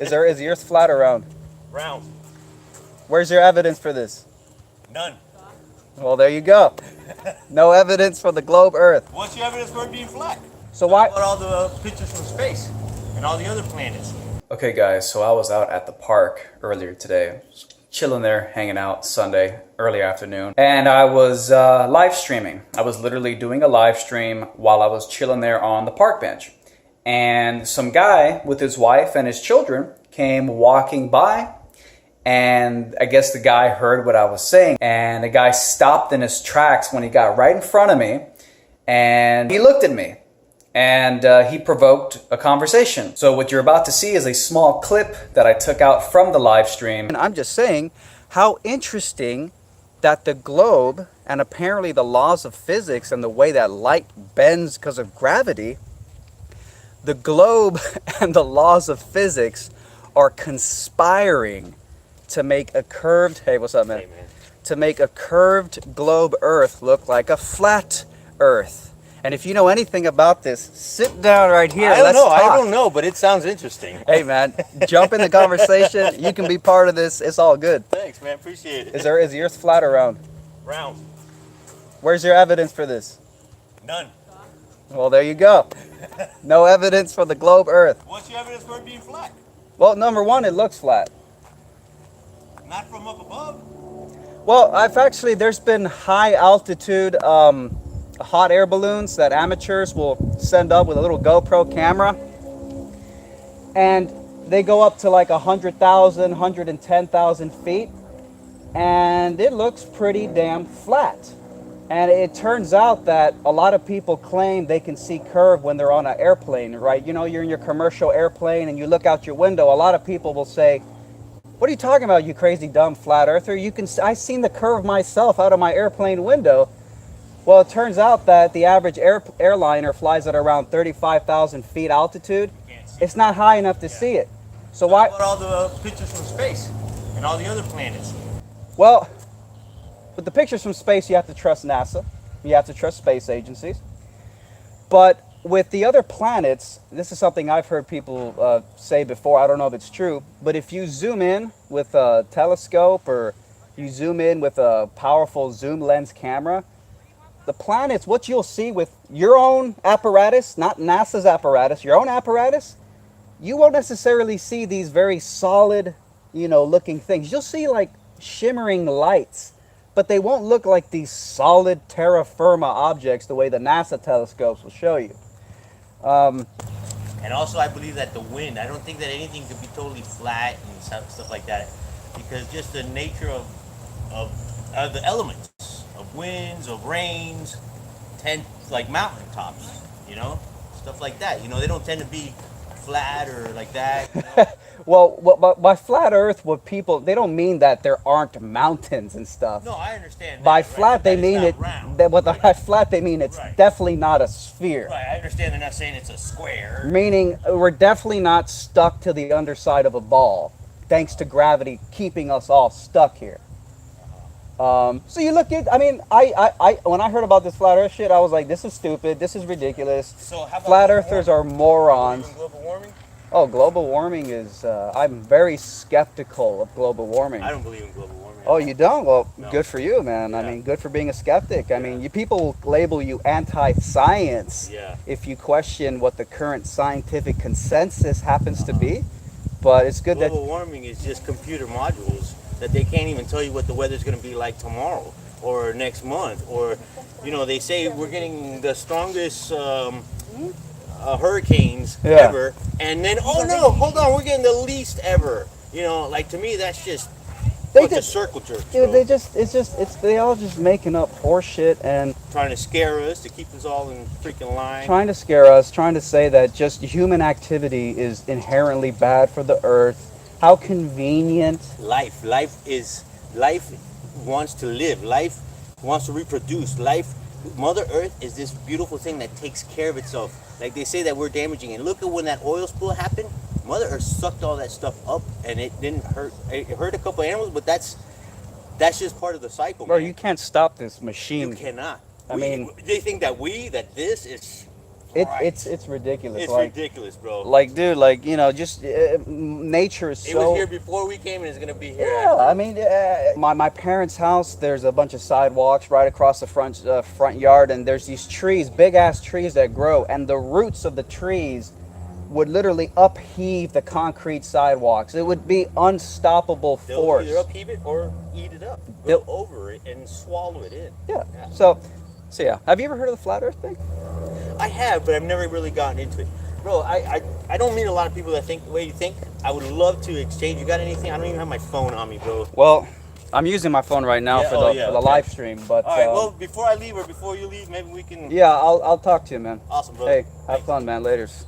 Is the Earth flat or round? Round. Where's your evidence for this? None. Well, there you go. No evidence for the globe Earth. What's your evidence for it being flat? So why? What about all the pictures from space and all the other planets? Okay guys, so I was out at the park earlier today, chilling there, hanging out Sunday, early afternoon, and I was live streaming. I was literally doing a live stream while I was chilling there on the park bench. And some guy with his wife and his children came walking by, and I guess the guy heard what I was saying, and the guy stopped in his tracks when he got right in front of me, and he looked at me. And he provoked a conversation. So what you're about to see is a small clip that I took out from the live stream. And I'm just saying how interesting that the globe and apparently the laws of physics and the way that light bends because of gravity, the globe and the laws of physics are conspiring to make a curved, hey, what's up, man? Hey, man. To make a curved globe Earth look like a flat Earth. And if you know anything about this, sit down right here. I Talk. don't know, but it sounds interesting. Hey, man, jump in the conversation. You can be part of this. It's all good. Thanks, man. Appreciate it. Is the Earth flat or round? Round. Where's your evidence for this? None. Well, there you go. No evidence for the globe Earth. What's your evidence for it being flat? Well, number one, it looks flat. Not from up above. Well, there's been high altitude hot air balloons that amateurs will send up with a little GoPro camera. And they go up to like 100,000, 110,000 feet. And it looks pretty damn flat. And it turns out that a lot of people claim they can see curve when they're on an airplane, right? You know, you're in your commercial airplane and you look out your window. A lot of people will say, "What are you talking about, you crazy dumb flat earther? I seen the curve myself out of my airplane window." Well, it turns out that the average airliner flies at around 35,000 feet altitude. It's not high enough to see it. So why? What about all the pictures from space and all the other planets? Well, with the pictures from space, you have to trust NASA. You have to trust space agencies. But with the other planets, this is something I've heard people say before. I don't know if it's true. But if you zoom in with a telescope or you zoom in with a powerful zoom lens camera, the planets, what you'll see with your own apparatus, not NASA's apparatus, your own apparatus, you won't necessarily see these very solid, looking things. You'll see like shimmering lights, but they won't look like these solid terra firma objects the way the NASA telescopes will show you. And also, I believe that the wind, I don't think that anything could be totally flat and stuff like that, because just the nature of the elements, of winds, of rains, like mountain tops, stuff like that. They don't tend to be flat or like that. Well, by flat Earth, they don't mean that there aren't mountains and stuff. No, I understand that. By right? flat, they mean it. By flat, they mean it's Right. definitely not a sphere. Right, I understand they're not saying it's a square. Meaning we're definitely not stuck to the underside of a ball, thanks to gravity keeping us all stuck here. So you look at, I when I heard about this flat Earth shit, I was like, this is stupid, this is ridiculous. So how about Flat global earthers warming? are morons. Even global warming? Oh, global warming is, I'm very skeptical of global warming. I don't believe in global warming. Oh, you don't? Well, No. good for you, man. Yeah. I mean, good for being a skeptic. I mean, people will label you anti-science Yeah. if you question what the current scientific consensus happens to be. But it's good Global warming is just computer modules that they can't even tell you what the weather's going to be like tomorrow or next month. Or, they say we're getting the strongest hurricanes ever. And then, oh no, hold on, we're getting the least ever. To me, that's just a circle jerk. Dude, they all just making up horse shit and Trying to scare us, to keep us all in freaking line. trying to scare us, trying to say that just human activity is inherently bad for the earth. How convenient. Life wants to live. Life wants to reproduce. Mother Earth is this beautiful thing that takes care of itself. Like they say that we're damaging it. Look at when that oil spill happened. Mother Earth sucked all that stuff up, and it didn't hurt. It hurt a couple animals, but that's just part of the cycle. Bro, man. you can't stop this machine. You cannot. I mean, they think that this is It's ridiculous. It's like, ridiculous, bro. like, dude, like, you know, just nature is It so. was here before we came, and it's gonna be here. Yeah, after. I mean, my parents' house. There's a bunch of sidewalks right across the front yard, and there's these trees, big ass trees that grow, and the roots of the trees would literally upheave the concrete sidewalks. It would be unstoppable They'll force. either upheave it or eat it up, They'll- go over it, and swallow it in. Yeah. So yeah. Have you ever heard of the flat Earth thing? I have, but I've never really gotten into it. Bro, I don't meet a lot of people that think the way you think. I would love to exchange. You got anything? I don't even have my phone on me, bro. Well, I'm using my phone right now Yeah, for oh, the yeah, for the okay. live stream, but All right, well, before I leave or before you leave, maybe we can. yeah, I'll talk to you, man. Awesome, bro. Hey, have fun, man. Laters.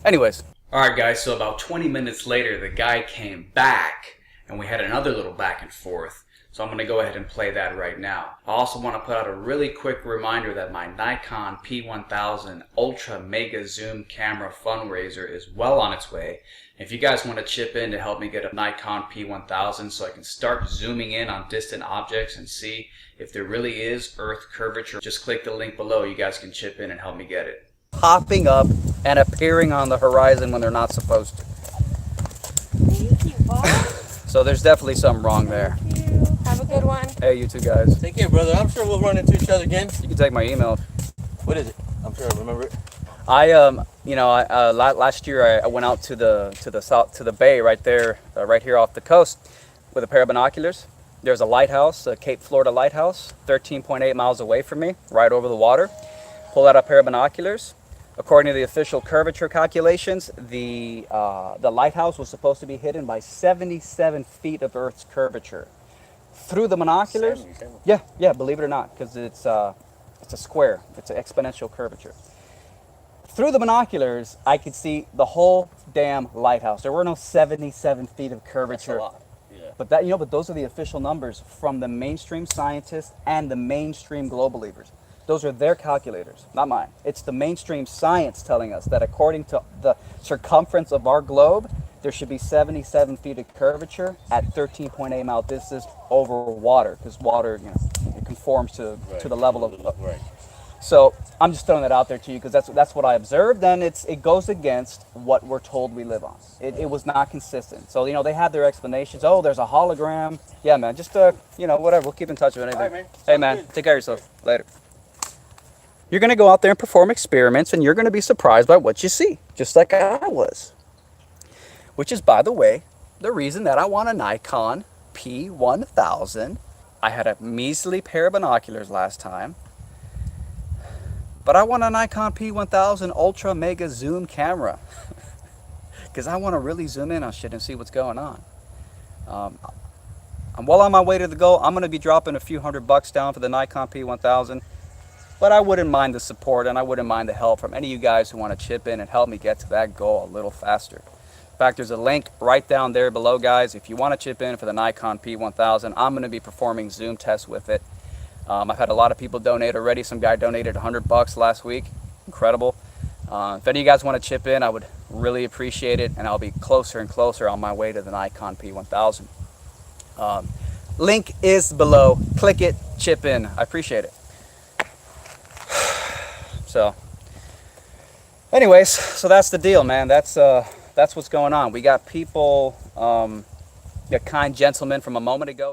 Anyways, All right, guys, so about 20 minutes later, the guy came back and we had another little back and forth. So I'm going to go ahead and play that right now. I also want to put out a really quick reminder that my Nikon P1000 Ultra Mega Zoom camera fundraiser is well on its way. If you guys want to chip in to help me get a Nikon P1000 so I can start zooming in on distant objects and see if there really is Earth curvature, just click the link below. You guys can chip in and help me get it. popping up and appearing on the horizon when they're not supposed to. Thank you, Bob. So there's definitely something wrong there. Thank you. Have a good one. Hey, you two guys. Take care, brother. I'm sure we'll run into each other again. You can take my email. What is it? I'm sure I remember it. Last year I went out to the bay right there, right here off the coast, with a pair of binoculars. There's a lighthouse, a Cape Florida lighthouse, 13.8 miles away from me, right over the water. Pull out a pair of binoculars. According to the official curvature calculations, the lighthouse was supposed to be hidden by 77 feet of Earth's curvature. Through the binoculars, 77. yeah, believe it or not, because it's a square, it's an exponential curvature. Through the binoculars, I could see the whole damn lighthouse. There were no 77 feet of curvature. That's a lot. Yeah. But those are the official numbers from the mainstream scientists and the mainstream global believers. Those are their calculators, not mine. It's the mainstream science telling us that according to the circumference of our globe, there should be 77 feet of curvature at 13.8 mile distance over water, because water, it conforms to the level of. Right. So I'm just throwing that out there to you because that's what I observed, and it goes against what we're told we live on. It was not consistent. So they have their explanations. Oh, there's a hologram. Yeah, man. Just whatever. We'll keep in touch with anything. All right, man. Hey, Sounds man. good. Take care of yourself. Later. You're gonna go out there and perform experiments, and you're gonna be surprised by what you see, just like I was. Which is, by the way, the reason that I want a Nikon P1000. I had a measly pair of binoculars last time. But I want a Nikon P1000 Ultra Mega Zoom camera because I want to really zoom in on shit and see what's going on. I'm well on my way to the goal. I'm going to be dropping a few $100 down for the Nikon P1000, but I wouldn't mind the support and I wouldn't mind the help from any of you guys who want to chip in and help me get to that goal a little faster. In fact, there's a link right down there below, guys. If you want to chip in for the Nikon P1000, I'm going to be performing zoom tests with it. I've had a lot of people donate already. Some guy donated $100 last week. Incredible. If any of you guys want to chip in, I would really appreciate it, and I'll be closer and closer on my way to the Nikon P1000. Link is below. Click it, chip in. I appreciate it. So, anyways, so that's the deal, man. That's what's going on. We got people, a kind gentleman from a moment ago.